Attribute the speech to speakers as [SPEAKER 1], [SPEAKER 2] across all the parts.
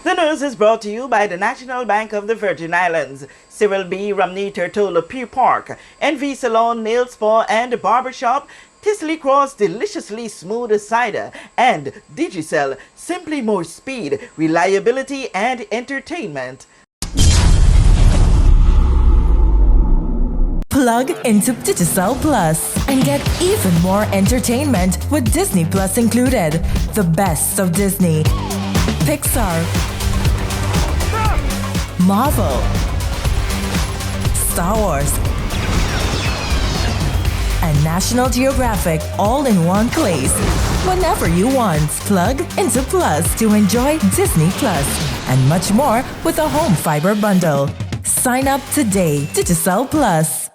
[SPEAKER 1] The news is brought to you by the National Bank of the Virgin Islands, Cyril B. Ramney Tertola Pier Park, NV Salon, Nail Spa and Barbershop, Tisley Cross Deliciously Smooth Cider, and Digicel, simply more speed, reliability and entertainment.
[SPEAKER 2] Plug into Digicel Plus and get even more entertainment with Disney Plus included. The best of Disney, Pixar, Marvel, Star Wars, and National Geographic all in one place. Whenever you want, plug into Plus to enjoy Disney Plus and much more with a home fiber bundle. Sign up today. Digicel Plus.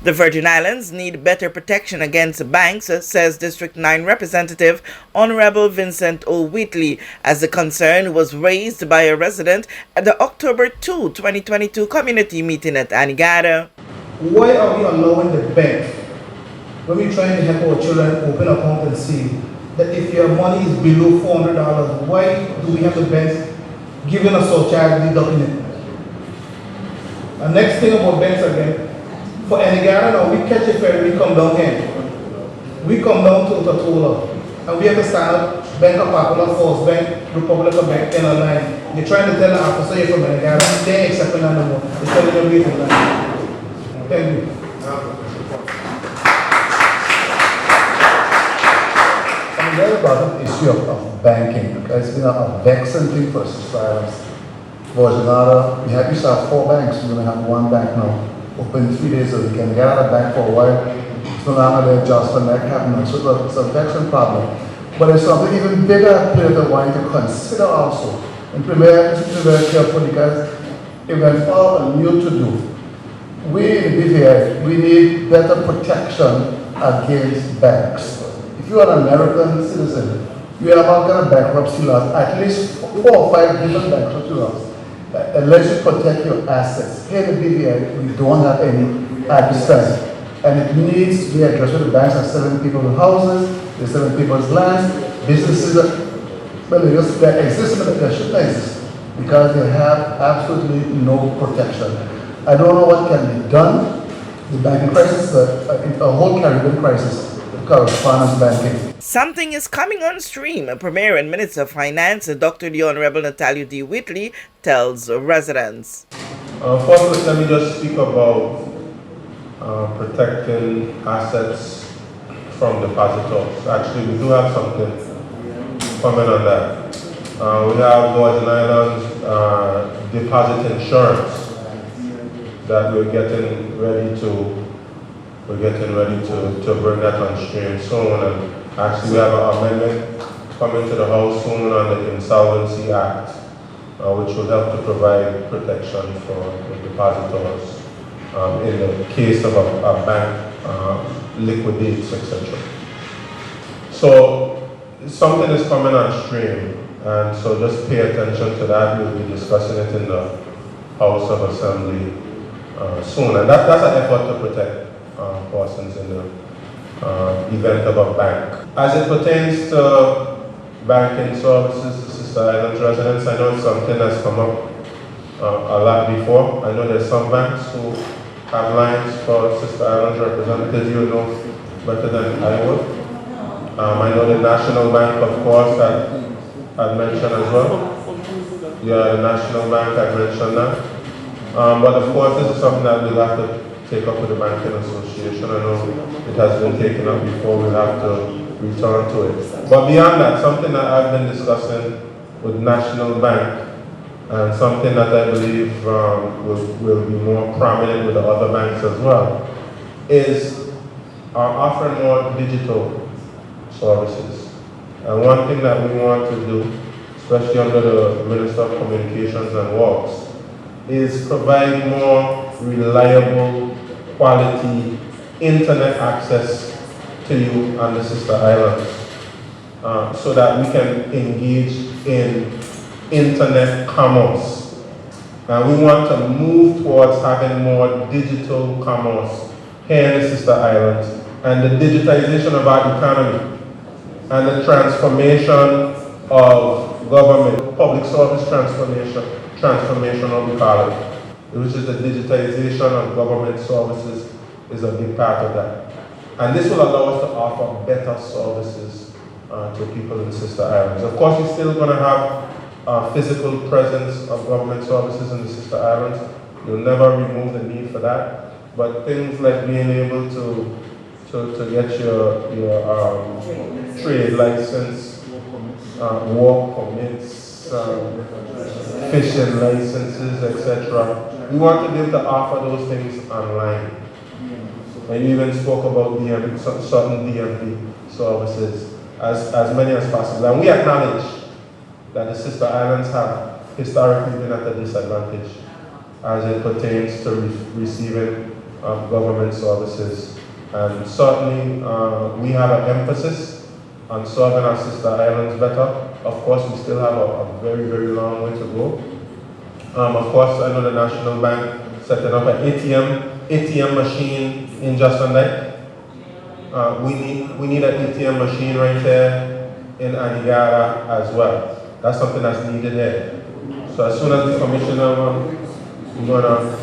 [SPEAKER 1] The Virgin Islands need better protection against banks, says District 9 Representative Honorable Vincent O. Wheatley, as the concern was raised by a resident at the October 2, 2022 community meeting at Anegada.
[SPEAKER 3] Why are we allowing the bank, when we're trying to help our children open an account and see that if your money is below $400, why do we have the banks giving us surcharge deducting it? The next thing about banks again, for Anegada now, we catch a ferry, we come down here. We come down to Totola, and we have to stand up, Bank of Popular, First Bank, Republic of Bank, in a line. You're trying to tell the officer you're from Anegada, they ain't accepting that no more. They're telling them wait in line. Thank you.
[SPEAKER 4] I'm very about the issue of banking, because it's been a vexing thing for societies. Virgin Islands, we have used to have 4 banks, we're going to have 1 bank now. Open 3 days a week and get out of bank for a while. It's no longer there just for that happening. So it's a vexing problem. But there's something even bigger at play that I want you to consider also. And premier, this is very careful because if we follow a new to do, we in the BVI, we need better protection against banks. If you are an American citizen, you have all kind of bankruptcy laws, at least 4 or 5 different bankruptcy laws. Unless you protect your assets. Here in the BVI, we don't have any at this time. And it needs to be addressed. The banks are selling people's houses, they're selling people's lands, businesses, well, they exist, but they shouldn't exist because they have absolutely no protection. I don't know what can be done. The banking crisis, a whole Caribbean crisis, correspondence banking.
[SPEAKER 1] Something is coming on stream. Premier and Minister of Finance, Dr. the Honorable Natalia D. Wheatley, tells residents.
[SPEAKER 5] First, let me just speak about protecting assets from depositors. Actually, we do have something coming on that. We have Virgin Islands deposit insurance that we're getting ready to bring that on stream soon. And actually, we have an amendment coming to the House soon on the Insolvency Act, which will help to provide protection for the depositors in the case of a bank liquidates, etc. So something is coming on stream, and so just pay attention to that. We'll be discussing it in the House of Assembly soon, and that's an effort to protect persons in the event of a bank. As it pertains to banking services to Sister Islands residents, I know it's something that's come up a lot before. I know there's some banks who have lines for Sister Islands representatives. You know better than I would. I know the National Bank, of course, had mentioned as well. Yeah, the National Bank had mentioned that. But of course, this is something that we'll have to take up with the Banking Association. I know it has been taken up before, we'll have to return to it. But beyond that, something that I've been discussing with National Bank, and something that I believe will be more prominent with the other banks as well, is offering more digital services. And one thing that we want to do, especially under the Minister of Communications and Works, is provide more reliable, quality internet access to you on the Sister Islands, so that we can engage in internet commerce. And we want to move towards having more digital commerce here in the Sister Islands, and the digitization of our economy and the transformation of government, public service transformation, what we call it, which is the digitization of government services, is a big part of that. And this will allow us to offer better services to people in the sister islands. Of course, you're still going to have physical presence of government services in the sister islands. You'll never remove the need for that. But things like being able to get your trade license, work permits, fishing licenses, etc. We want to be able to offer those things online. And you even spoke about certain DMV services, as many as possible. And we acknowledge that the sister islands have historically been at a disadvantage as it pertains to receiving government services. And certainly we have an emphasis on serving our sister islands better. Of course, we still have a very, very long way to go. Of course, I know the National Bank setting up an ATM machine in Justin Lake. We need an ATM machine right there in Anegada as well. That's something that's needed there. So as soon as the commissioner, we're gonna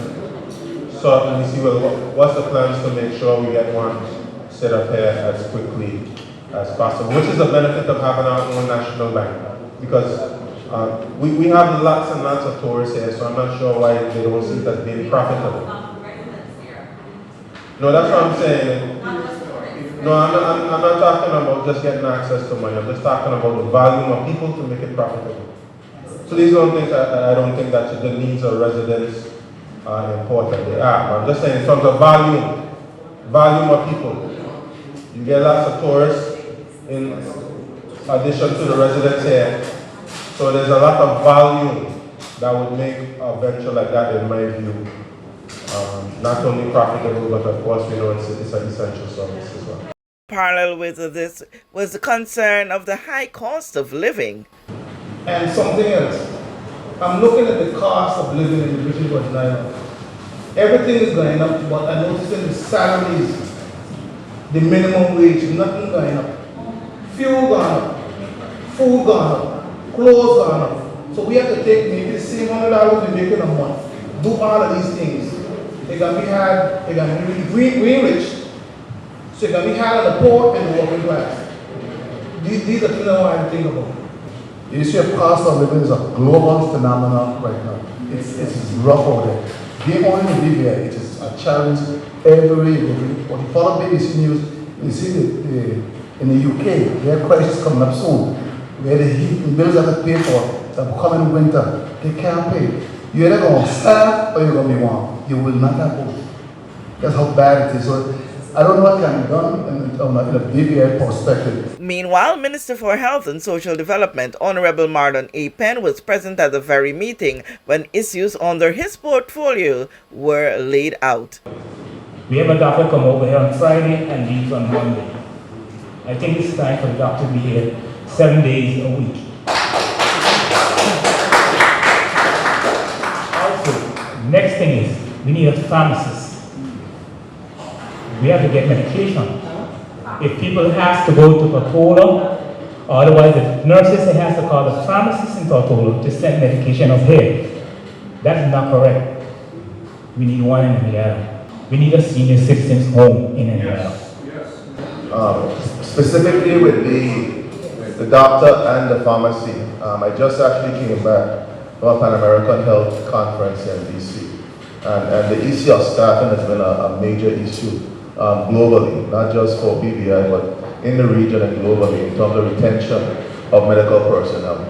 [SPEAKER 5] certainly see what's the plans to make sure we get one set up here as quickly as possible, which is the benefit of having our own national bank, because we have lots and lots of tourists here, so I'm not sure why they don't see it as being profitable. No, that's what I'm saying. No, I'm not talking about just getting access to money. I'm just talking about the volume of people to make it profitable. So these are things I don't think that the needs of residents are important. They are. I'm just saying in terms of volume of people. You get lots of tourists in addition to the residents here. So there's a lot of volume that would make a venture like that, in my view, not only profitable, but of course we know it's an essential service as well.
[SPEAKER 1] Parallel with this was the concern of the high cost of living.
[SPEAKER 3] And something else, I'm looking at the cost of living in the British Virgin Islands. Everything is going up, but I'm noticing the salaries, the minimum wage, nothing going up. Fuel gone up, food gone up, clothes gone up. So we have to take maybe the same $100 we make in a month, do all of these things. They can be hard, they can be rich, so it can be hard on the poor and the working class. These are things I want to think about.
[SPEAKER 4] The issue of cost of living is a global phenomenon right now. It's rough out there. Being only in Libya, it is a challenge every day. But if you follow BBC News, you see in the UK, their crisis coming up soon, where the heat and bills have to pay for, the coming winter, they can't pay. You're either going to starve or you're going to be warm. You will not have both. That's how bad it is. So I don't know what can be done in a BVI perspective.
[SPEAKER 1] Meanwhile, Minister for Health and Social Development, Honorable Mardon A. Penn, was present at the very meeting when issues under his portfolio were laid out.
[SPEAKER 6] We have a doctor come over here on Friday and leave on Monday. I think it's time for the doctor to be here 7 days a week. Also, next thing is, we need a pharmacist. We have to get medication. If people have to go to Tortola, or otherwise the nurses has to call the pharmacist in Tortola to send medication up here. That's not correct. We need one in Anegada. We need a senior citizens home in Anegada.
[SPEAKER 5] Specifically with the doctor and the pharmacy, I just actually came back from a Pan American Health Conference in DC. And the issue of staffing has been a major issue globally, not just for BVI, but in the region and globally in terms of retention of medical personnel.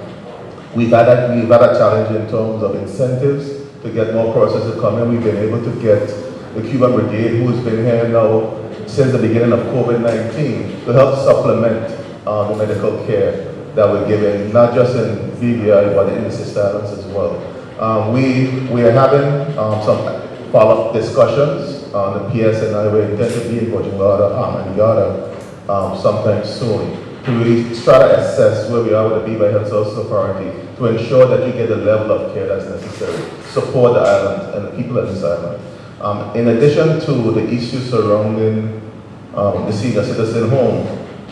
[SPEAKER 5] We've had a challenge in terms of incentives to get more persons to come in. We've been able to get the Cuban Brigade, who's been here now since the beginning of COVID-19, to help supplement the medical care that we're giving, not just in BVI, but in the sister islands as well. We are having some follow-up discussions on the PSNI. We intend to be in Anegada sometime soon to really try to assess where we are with the BVI Health Services Authority to ensure that you get the level of care that's necessary to support the island and the people of this island. In addition to the issues surrounding the senior citizen home,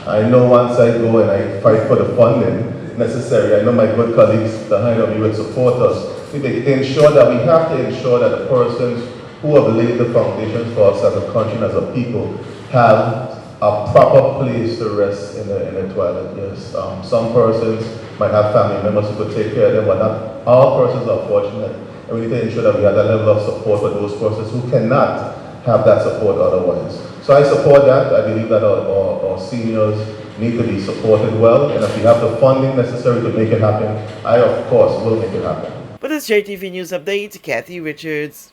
[SPEAKER 5] I know once I go and I fight for the funding, if necessary. I know my good colleagues behind me will support us. We ensure that we have to ensure that the persons who have laid the foundations for us as a country and as a people have a proper place to rest in the toilet. Yes, some persons might have family members who could take care of them, but not all persons are fortunate. And we need to ensure that we have that level of support for those persons who cannot have that support otherwise. So I support that. I believe that our seniors need to be supported well, and if we have the funding necessary to make it happen, I of course will make it happen.
[SPEAKER 1] For this JTV News Update, Kathy Richards.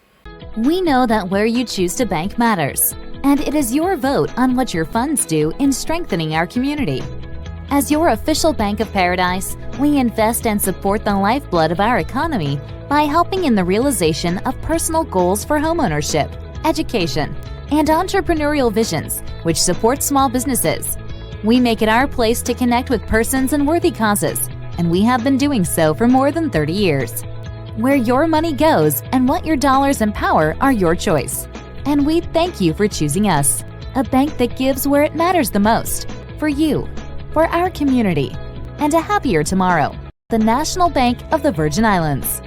[SPEAKER 7] We know that where you choose to bank matters, and it is your vote on what your funds do in strengthening our community. As your official Bank of Paradise, we invest and support the lifeblood of our economy by helping in the realization of personal goals for homeownership, education, and entrepreneurial visions, which support small businesses. We make it our place to connect with persons and worthy causes, and we have been doing so for more than 30 years. Where your money goes and what your dollars empower are your choice. And we thank you for choosing us, a bank that gives where it matters the most, for you, for our community, and a happier tomorrow. The National Bank of the Virgin Islands.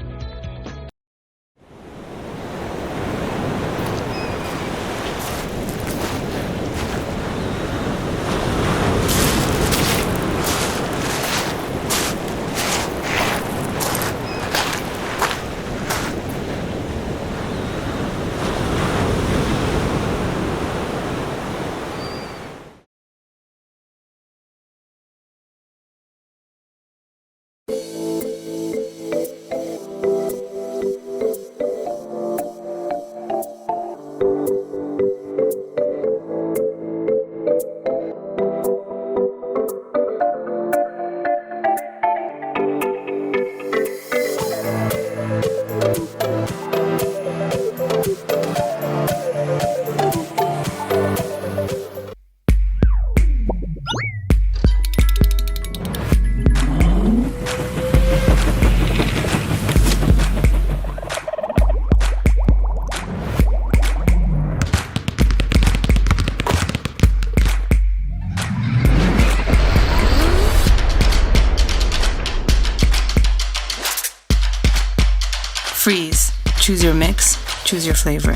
[SPEAKER 8] Freeze. Choose your mix, choose your flavor.